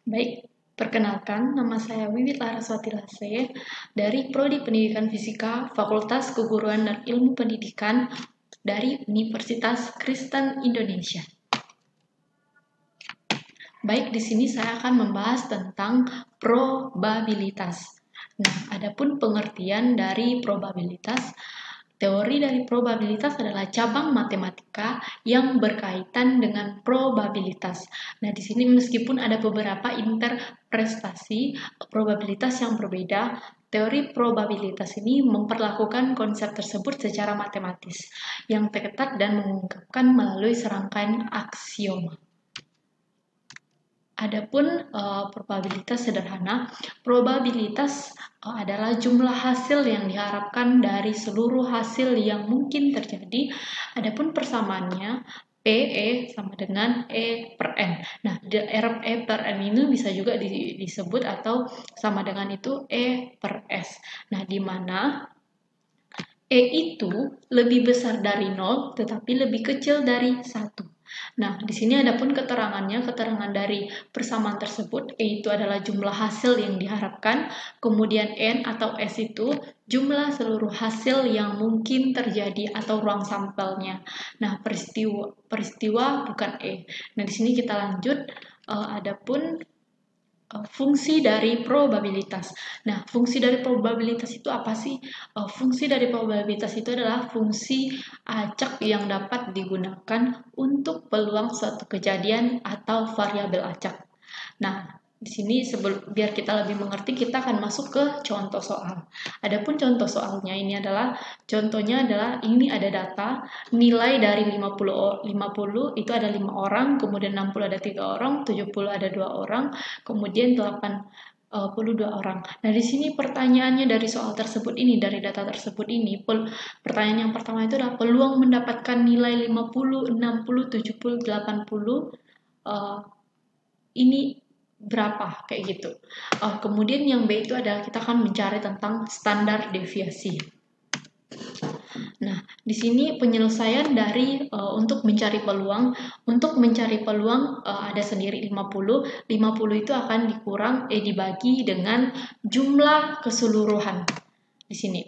Baik, perkenalkan nama saya Wiwit Laraswati Lase dari Prodi Pendidikan Fisika Fakultas Keguruan dan Ilmu Pendidikan dari Universitas Kristen Indonesia. Baik, di sini saya akan membahas tentang probabilitas. Nah, adapun pengertian dari probabilitas, teori dari probabilitas adalah cabang matematika yang berkaitan dengan probabilitas. Nah, di sini meskipun ada beberapa interpretasi probabilitas yang berbeda, teori probabilitas ini memperlakukan konsep tersebut secara matematis yang ketat dan mengungkapkan melalui serangkaian aksioma. Adapun probabilitas sederhana, probabilitas adalah jumlah hasil yang diharapkan dari seluruh hasil yang mungkin terjadi. Adapun persamaannya, PE sama dengan E per N. Nah, E per N ini bisa juga disebut atau sama dengan itu E per S. Nah, di mana E itu lebih besar dari 0, tetapi lebih kecil dari 1. Nah, di sini ada pun keterangannya, keterangan dari persamaan tersebut. E itu adalah jumlah hasil yang diharapkan, kemudian N atau S itu jumlah seluruh hasil yang mungkin terjadi atau ruang sampelnya. Nah, peristiwa bukan E. Nah, di sini kita lanjut, adapun fungsi dari probabilitas. Nah, fungsi dari probabilitas itu apa sih? Fungsi dari probabilitas itu adalah fungsi acak yang dapat digunakan untuk peluang suatu kejadian atau variabel acak. Nah, di sini biar kita lebih mengerti, kita akan masuk ke contoh soal. Adapun contoh soalnya contohnya adalah ini ada data, nilai dari 50 itu ada 5 orang, kemudian 60 ada 3 orang, 70 ada 2 orang, kemudian 82 orang. Nah, di sini pertanyaannya dari soal tersebut ini, dari data tersebut ini, pertanyaan yang pertama itu adalah peluang mendapatkan nilai 50, 60, 70, 80 ini berapa, kayak gitu. Kemudian yang B itu adalah kita akan mencari tentang standar deviasi. Nah, di sini penyelesaian dari untuk mencari peluang ada sendiri 50. 50 itu akan dibagi dengan jumlah keseluruhan. Di sini.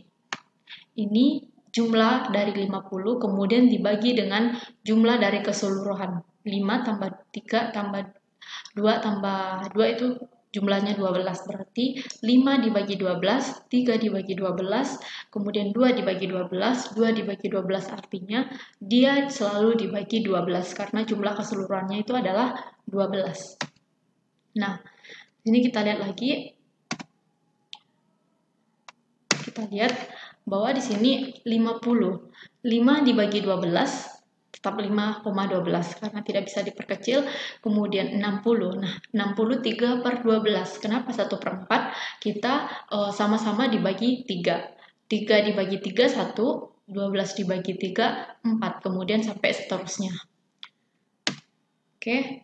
Ini jumlah dari 50 kemudian dibagi dengan jumlah dari keseluruhan. 5 tambah 3 tambah 2 tambah 2 itu jumlahnya 12, berarti 5 dibagi 12, 3 dibagi 12, kemudian 2 dibagi 12, 2 dibagi 12 artinya dia selalu dibagi 12 karena jumlah keseluruhannya itu adalah 12. Nah, ini kita lihat lagi. Kita lihat bahwa di sini 50. 5 dibagi 12 tetap 5,12 karena tidak bisa diperkecil. Kemudian 60. Nah, 63 per 12. Kenapa 1/4? Kita sama-sama dibagi 3. 3 dibagi 3, 1. 12 dibagi 3, 4. Kemudian sampai seterusnya. Oke.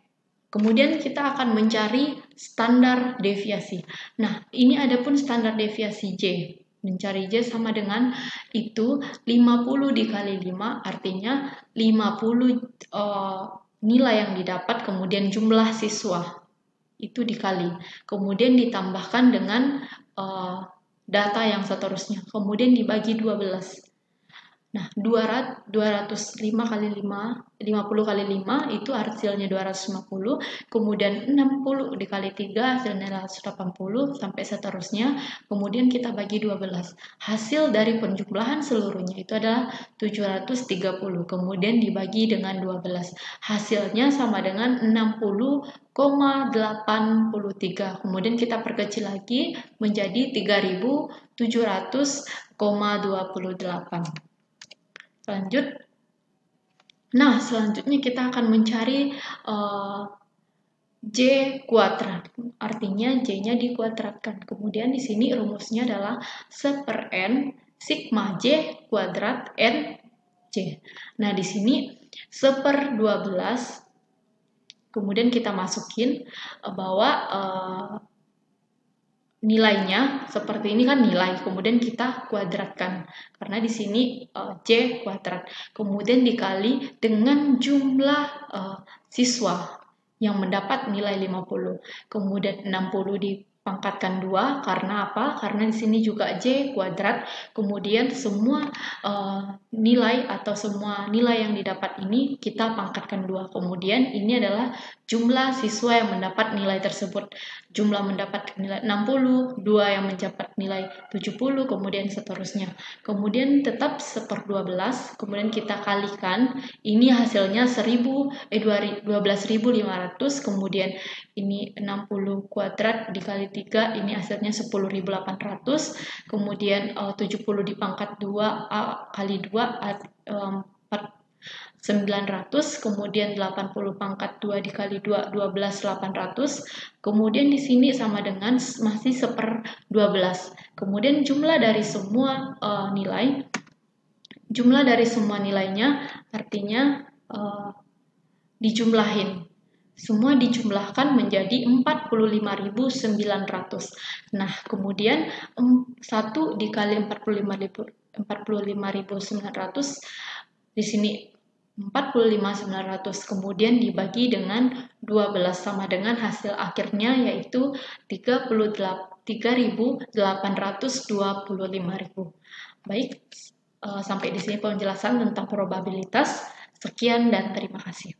Kemudian kita akan mencari standar deviasi. Nah, ini ada pun standar deviasi J. Mencari J sama dengan itu 50 dikali 5 artinya 50 nilai yang didapat kemudian jumlah siswa itu dikali. Kemudian ditambahkan dengan data yang seterusnya. Kemudian dibagi 12. Nah, 205 kali 5, 50 kali 5 itu hasilnya 250, kemudian 60 dikali 3 hasilnya 180 sampai seterusnya, kemudian kita bagi 12. Hasil dari penjumlahan seluruhnya itu adalah 730, kemudian dibagi dengan 12. Hasilnya sama dengan 60,83. Kemudian kita perkecil lagi menjadi 3.700,28. Lanjut. Nah, selanjutnya kita akan mencari J kuadrat. Artinya J-nya dikuadratkan. Kemudian di sini rumusnya adalah 1/N sigma J kuadrat N J. Nah, di sini 1/12. Kemudian kita masukin bahwa nilainya seperti ini kan nilai, kemudian kita kuadratkan karena di sini J kuadrat, kemudian dikali dengan jumlah siswa yang mendapat nilai 50. Kemudian 60 dipangkatkan 2 karena apa? Karena di sini juga J kuadrat. Kemudian semua nilai atau semua nilai yang didapat ini kita pangkatkan 2. Kemudian ini adalah jumlah siswa yang mendapat nilai tersebut. Jumlah mendapat nilai 60, 2 yang mendapat nilai 70, kemudian seterusnya. Kemudian tetap 1/12, kemudian kita kalikan, ini hasilnya 12.500, kemudian ini 60 kuadrat dikali 3, ini hasilnya 10.800, kemudian 70 dipangkat 2 kali 2, 900, kemudian 80 pangkat 2 dikali 2, 12.800, kemudian di sini sama dengan masih 1/12. Kemudian jumlah dari semua nilainya artinya dijumlahin. Semua dijumlahkan menjadi 45.900. Nah, kemudian 1 dikali 45.900 di sini 45.900, kemudian dibagi dengan 12 sama dengan hasil akhirnya yaitu 3.825.000. Baik, sampai di sini penjelasan tentang probabilitas. Sekian dan terima kasih.